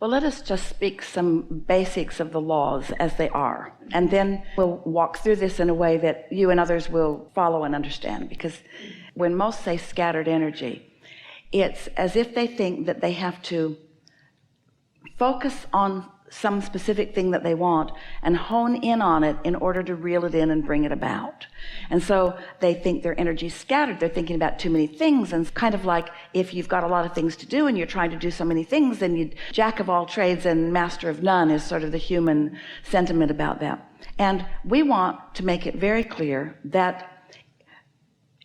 Well, let us just speak some basics of the laws as they are, and then we'll walk through this in a way that you and others will follow and understand. Because when most say scattered energy, it's as if they think that they have to focus on some specific thing that they want and hone in on it in order to reel it in and bring it about. And so they think their energy's scattered. They're thinking about too many things, and it's kind of like if you've got a lot of things to do and you're trying to do so many things, then you jack of all trades and master of none is sort of the human sentiment about that. And we want to make it very clear that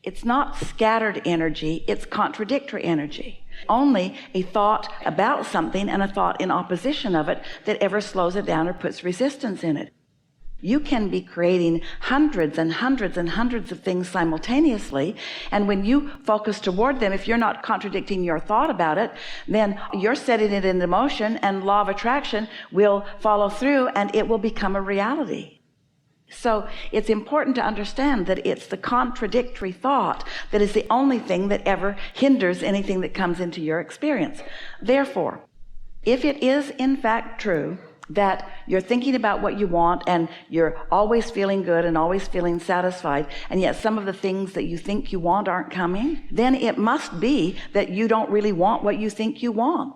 it's not scattered energy, it's contradictory energy. Only a thought about something and a thought in opposition of it that ever slows it down or puts resistance in it. You can be creating hundreds and hundreds and hundreds of things simultaneously, and when you focus toward them, if you're not contradicting your thought about it, then you're setting it into motion, and law of attraction will follow through and it will become a reality. So it's important to understand that it's the contradictory thought that is the only thing that ever hinders anything that comes into your experience. Therefore, if it is in fact true that you're thinking about what you want and you're always feeling good and always feeling satisfied, and yet some of the things that you think you want aren't coming, then it must be that you don't really want what you think you want.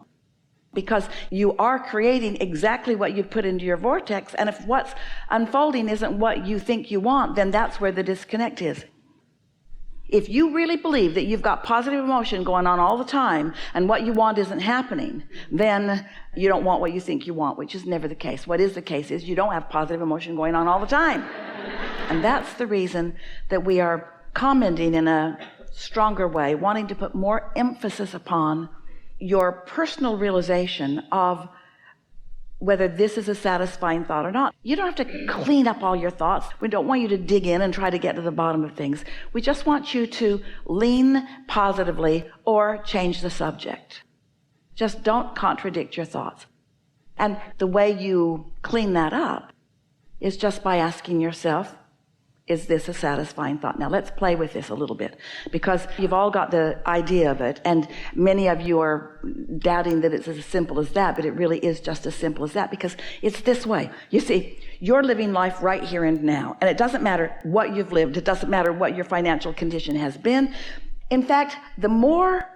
Because you are creating exactly what you put into your vortex, and if what's unfolding isn't what you think you want, then that's where the disconnect is. If you really believe that you've got positive emotion going on all the time and what you want isn't happening, then you don't want what you think you want, which is never the case. What is the case is you don't have positive emotion going on all the time. And that's the reason that we are commenting in a stronger way, wanting to put more emphasis upon your personal realization of whether this is a satisfying thought or not. You don't have to clean up all your thoughts. We don't want you to dig in and try to get to the bottom of things. We just want you to lean positively or change the subject. Just don't contradict your thoughts. And the way you clean that up is just by asking yourself, is this a satisfying thought? Now let's play with this a little bit, because you've all got the idea of it, and many of you are doubting that it's as simple as that, but it really is just as simple as that, because it's this way. You see, you're living life right here and now, and it doesn't matter what you've lived. It doesn't matter what your financial condition has been. In fact, the more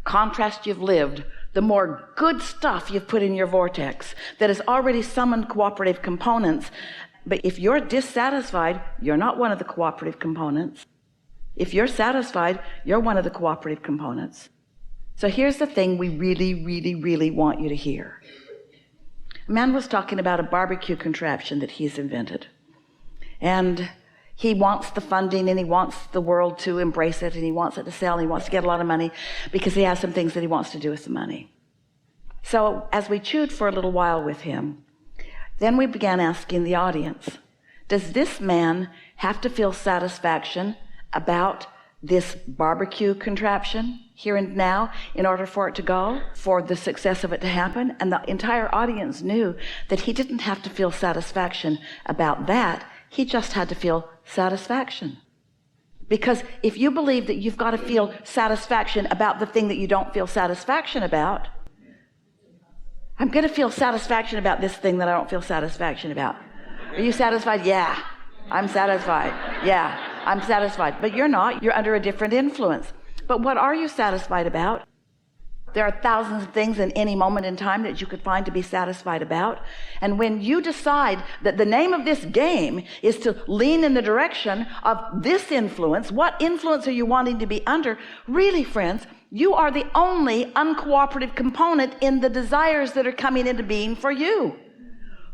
contrast you've lived, the more good stuff you've put in your vortex that has already summoned cooperative components. But if you're dissatisfied, you're not one of the cooperative components. If you're satisfied, you're one of the cooperative components. So here's the thing we really, really, really want you to hear. A man was talking about a barbecue contraption that he's invented. And he wants the funding, and he wants the world to embrace it, and he wants it to sell, and he wants to get a lot of money because he has some things that he wants to do with the money. So as we chewed for a little while with him, then we began asking the audience, does this man have to feel satisfaction about this barbecue contraption here and now in order for it to go, for the success of it to happen? And the entire audience knew that he didn't have to feel satisfaction about that. He just had to feel satisfaction. Because if you believe that you've got to feel satisfaction about the thing that you don't feel satisfaction about, I'm going to feel satisfaction about this thing that I don't feel satisfaction about. Are you satisfied? Yeah, I'm satisfied. Yeah, I'm satisfied. But you're not. You're under a different influence. But what are you satisfied about? There are thousands of things in any moment in time that you could find to be satisfied about. And when you decide that the name of this game is to lean in the direction of this influence, what influence are you wanting to be under? Really, friends, you are the only uncooperative component in the desires that are coming into being for you.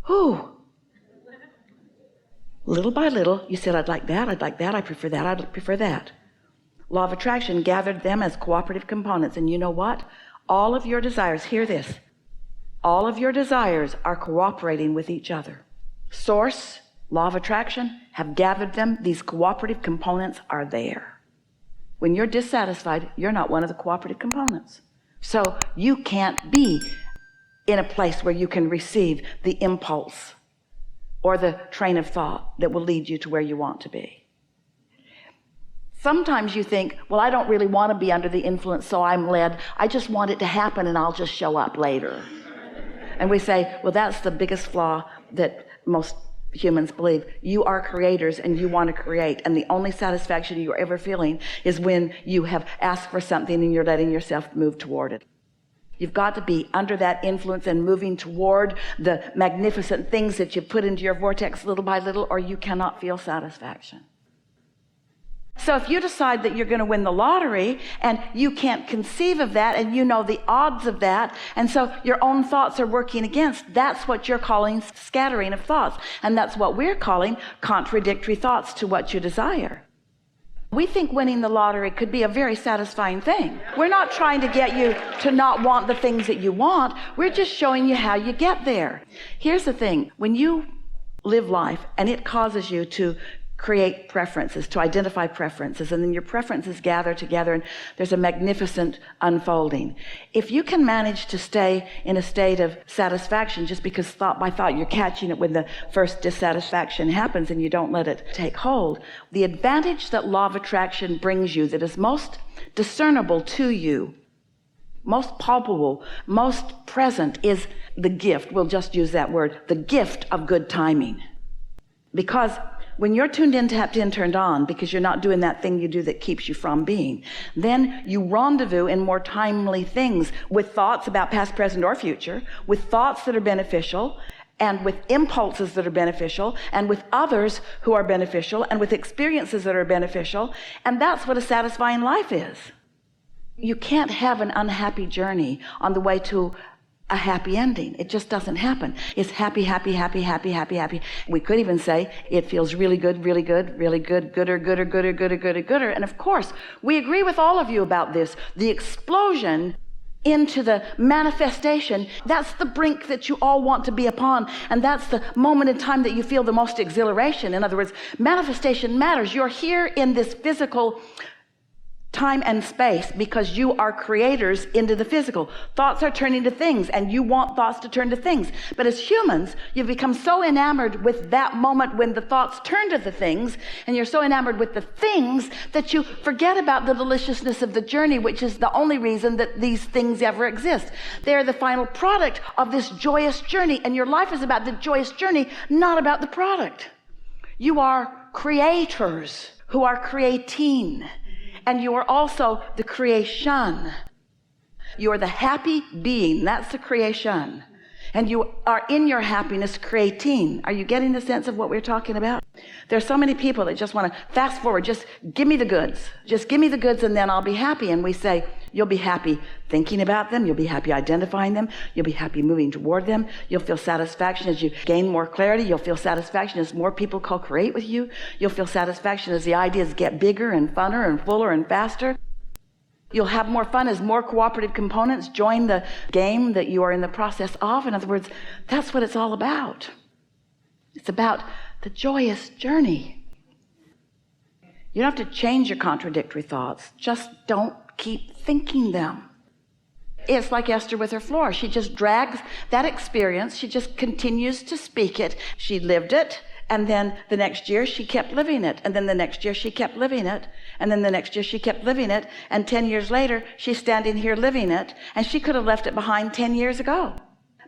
Whew. Little by little, you said, I'd like that, I prefer that, I'd prefer that. Law of attraction gathered them as cooperative components. And you know what? All of your desires, hear this, all of your desires are cooperating with each other. Source, law of attraction, have gathered them. These cooperative components are there. When you're dissatisfied, you're not one of the cooperative components. So you can't be in a place where you can receive the impulse or the train of thought that will lead you to where you want to be. Sometimes you think, well, I don't really want to be under the influence, so I'm led. I just want it to happen and I'll just show up later. And we say, well, that's the biggest flaw that most humans believe. You are creators and you want to create, and the only satisfaction you're ever feeling is when you have asked for something and you're letting yourself move toward it. You've got to be under that influence and moving toward the magnificent things that you put into your vortex little by little, or you cannot feel satisfaction. So if you decide that you're going to win the lottery and you can't conceive of that, and you know the odds of that, and so your own thoughts are working against, that's what you're calling scattering of thoughts. And that's what we're calling contradictory thoughts to what you desire. We think winning the lottery could be a very satisfying thing. We're not trying to get you to not want the things that you want. We're just showing you how you get there. Here's the thing. When you live life and it causes you to create preferences, to identify preferences, and then your preferences gather together and there's a magnificent unfolding. If you can manage to stay in a state of satisfaction just because thought by thought you're catching it when the first dissatisfaction happens and you don't let it take hold, the advantage that law of attraction brings you that is most discernible to you, most palpable, most present, is the gift. We'll just use that word, the gift of good timing. Because when you're tuned in, tapped in, turned on, because you're not doing that thing you do that keeps you from being, then you rendezvous in more timely things with thoughts about past, present, or future, with thoughts that are beneficial, and with impulses that are beneficial, and with others who are beneficial, and with experiences that are beneficial. And that's what a satisfying life is. You can't have an unhappy journey on the way to a happy ending. It just doesn't happen. It's happy, happy, happy, happy, happy, happy. We could even say it feels really good, really good, really good, gooder, gooder, gooder, gooder, gooder, gooder. And of course, we agree with all of you about this. The explosion into the manifestation, that's the brink that you all want to be upon. And that's the moment in time that you feel the most exhilaration. In other words, manifestation matters. You're here in this physical time and space because you are creators into the physical. Thoughts are turning to things, and you want thoughts to turn to things. But as humans, you've become so enamored with that moment when the thoughts turn to the things, and you're so enamored with the things that you forget about the deliciousness of the journey, which is the only reason that these things ever exist. They're the final product of this joyous journey, and your life is about the joyous journey, not about the product. You are creators who are creating. And you are also the creation. You are the happy being. That's the creation. And you are in your happiness creating. Are you getting the sense of what we're talking about? There's so many people that just want to fast forward. Just give me the goods. Just give me the goods and then I'll be happy. And we say, you'll be happy thinking about them. You'll be happy identifying them. You'll be happy moving toward them. You'll feel satisfaction as you gain more clarity. You'll feel satisfaction as more people co-create with you. You'll feel satisfaction as the ideas get bigger and funner and fuller and faster. You'll have more fun as more cooperative components join the game that you are in the process of. In other words, that's what it's all about. It's about the joyous journey. You don't have to change your contradictory thoughts. Just don't keep thinking them. It's like Esther with her floor. She just drags that experience. She just continues to speak it. She lived it. And then the next year she kept living it. And then the next year she kept living it. And then the next year she kept living it. And 10 years later, she's standing here living it. And she could have left it behind 10 years ago.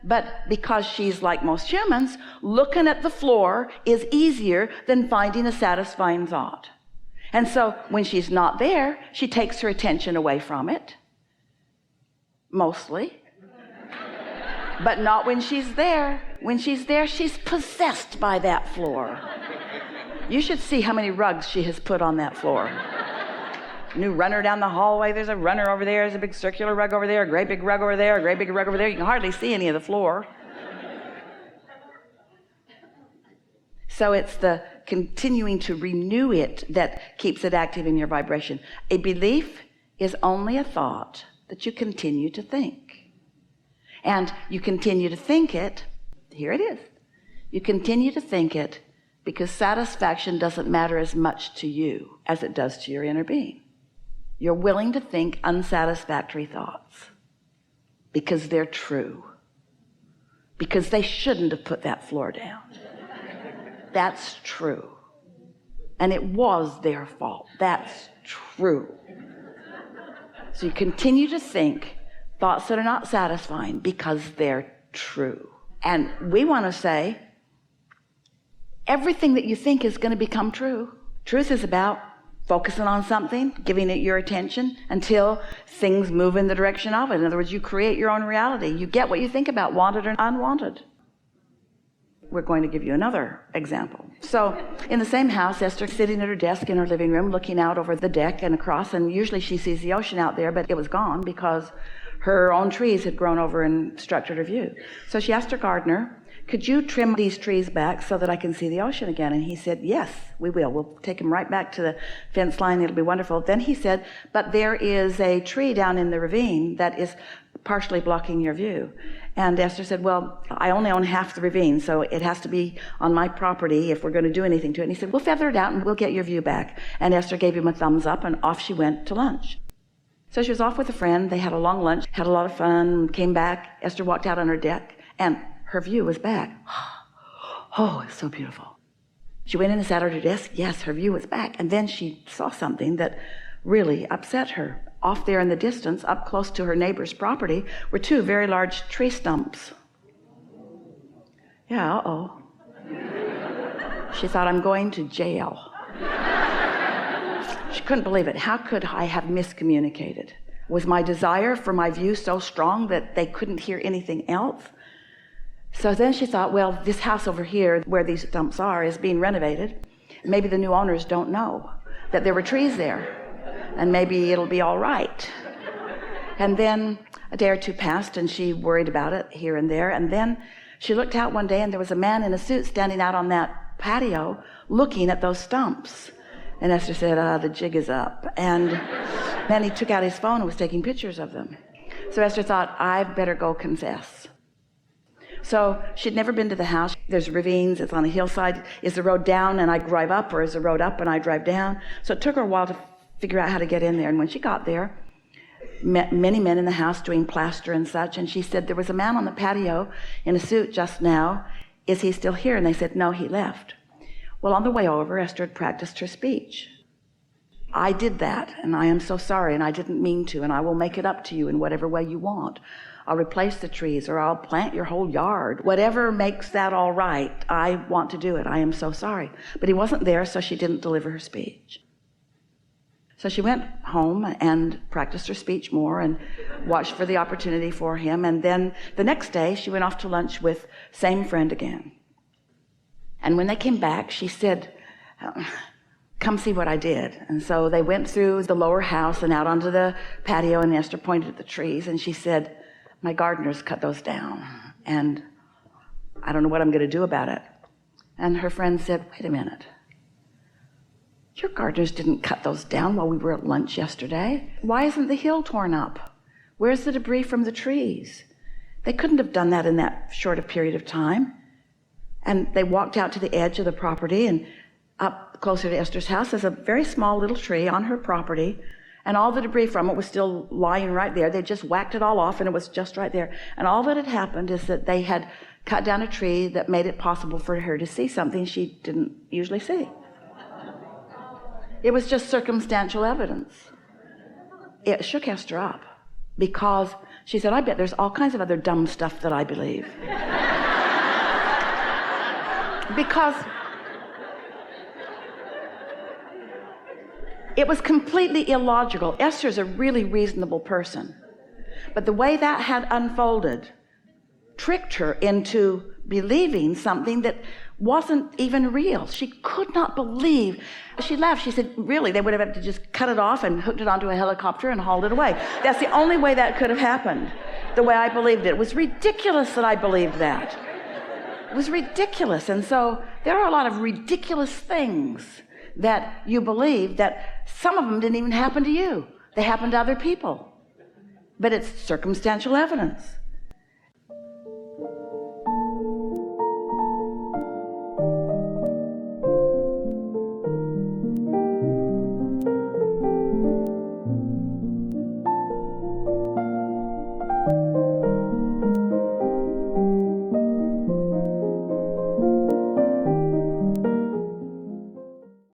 But because she's like most humans, looking at the floor is easier than finding a satisfying thought. And so when she's not there, she takes her attention away from it. Mostly. But not when she's there. When she's there, she's possessed by that floor. You should see how many rugs she has put on that floor. New runner down the hallway. There's a runner over there. There's a big circular rug over there. A great big rug over there. A great big rug over there. You can hardly see any of the floor. So it's the continuing to renew it that keeps it active in your vibration. A belief is only a thought that you continue to think. And you continue to think it. Here it is. You continue to think it because satisfaction doesn't matter as much to you as it does to your inner being. You're willing to think unsatisfactory thoughts because they're true. Because they shouldn't have put that floor down. That's true. And it was their fault. That's true. So you continue to think thoughts that are not satisfying because they're true. And we want to say, everything that you think is going to become true. Truth is about focusing on something, giving it your attention until things move in the direction of it. In other words, you create your own reality. You get what you think about, wanted or unwanted. We're going to give you another example. So in the same house, Esther's sitting at her desk in her living room, looking out over the deck and across, and usually she sees the ocean out there, but it was gone because her own trees had grown over and obstructed her view. So she asked her gardener, could you trim these trees back so that I can see the ocean again? And he said, yes, we will. We'll take them right back to the fence line. It'll be wonderful. Then he said, but there is a tree down in the ravine that is partially blocking your view. And Esther said, well, I only own half the ravine, so it has to be on my property if we're going to do anything to it. And he said, we'll feather it out and we'll get your view back. And Esther gave him a thumbs up, and off she went to lunch. So she was off with a friend. They had a long lunch, had a lot of fun, came back. Esther walked out on her deck, and her view was back. Oh, it's so beautiful. She went in and sat at her desk. Yes, her view was back. And then she saw something that really upset her. Off there in the distance, up close to her neighbor's property, were two very large tree stumps. Yeah, uh-oh. She thought, I'm going to jail. She couldn't believe it. How could I have miscommunicated? Was my desire for my view so strong that they couldn't hear anything else? So then she thought, well, this house over here where these stumps are is being renovated. Maybe the new owners don't know that there were trees there, and maybe it'll be all right. And then a day or two passed, and she worried about it here and there. And then she looked out one day, and there was a man in a suit standing out on that patio looking at those stumps. And Esther said, the jig is up. And then he took out his phone and was taking pictures of them. So Esther thought, I better go confess. So she'd never been to the house. There's ravines, it's on a hillside. Is the road down and I drive up, or is the road up and I drive down? So it took her a while to figure out how to get in there. And when she got there, met many men in the house doing plaster and such. And she said, there was a man on the patio in a suit just now. Is he still here? And they said, no, he left. Well, on the way over, Esther had practiced her speech. I did that, and I am so sorry, and I didn't mean to, and I will make it up to you in whatever way you want. I'll replace the trees, or I'll plant your whole yard. Whatever makes that all right, I want to do it. I am so sorry. But he wasn't there, so she didn't deliver her speech. So she went home and practiced her speech more and watched for the opportunity for him. And then the next day, she went off to lunch with same friend again. And when they came back, she said, come see what I did. And so they went through the lower house and out onto the patio, and Esther pointed at the trees, and she said, my gardeners cut those down, and I don't know what I'm going to do about it. And her friend said, wait a minute. Your gardeners didn't cut those down while we were at lunch yesterday. Why isn't the hill torn up? Where's the debris from the trees? They couldn't have done that in that short a period of time. And they walked out to the edge of the property, and up closer to Esther's house is a very small little tree on her property, and all the debris from it was still lying right there. They just whacked it all off, and it was just right there. And all that had happened is that they had cut down a tree that made it possible for her to see something she didn't usually see. It was just circumstantial evidence. It shook Esther up because she said, I bet there's all kinds of other dumb stuff that I believe. Because it was completely illogical. Esther's a really reasonable person. But the way that had unfolded tricked her into believing something that wasn't even real. She could not believe. She laughed. She said, really, they would have had to just cut it off and hooked it onto a helicopter and hauled it away. That's the only way that could have happened, the way I believed it. It was ridiculous that I believed that. It was ridiculous. And so there are a lot of ridiculous things that you believe that some of them didn't even happen to you. They happened to other people. But it's circumstantial evidence.